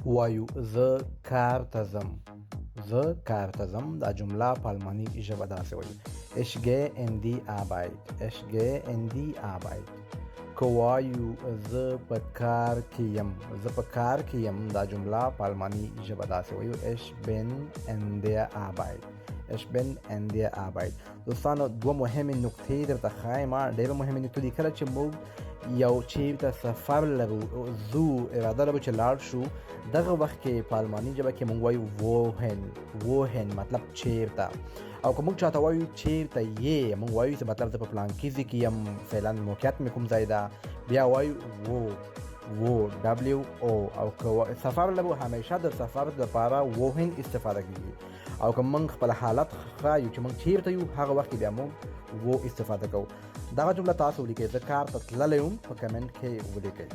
وایو زه کار ته ځم. زه کار ته ځم دا جمله په آلماني ژبه داسې وایي: Ich gehe in die Arbeit. Ich gehe in die Arbeit. که وایو زه په کار کې یم، زه په کار کې یم دا جمله په آلماني ژبه داسې وایو: Ich bin in der Arbeit. Ich bin in der Arbeit. دوستانو دوه مهمې نکتې درته ښایم. ډېرې مهمې نکتې دي. کله چې موږ یو چیرته سفر لرو، اراده لرو چې لاړ شو، دغه وخت کې په آلماني ژبه کې موږ وایو wohin مطلب چیرته. او که موږ چاته وایو چیرته یې، موږ وایو چې مطلب زه په فلانکي ځای کې یم، فعلا موقعیت مې کوم ځای ده، بیا وایو WO. او که سفر لرو همیشه د سفر لپاره wohin استفاده کیږي. او که موږ خپل حالت ښایو چې موږ چیرته یو، هغه وخت کې بیا موږ استفاده کوو. دغه جمله تاسو ولیکئ. زه کار ته تللی یم، په کمنټ کې ولیکئ.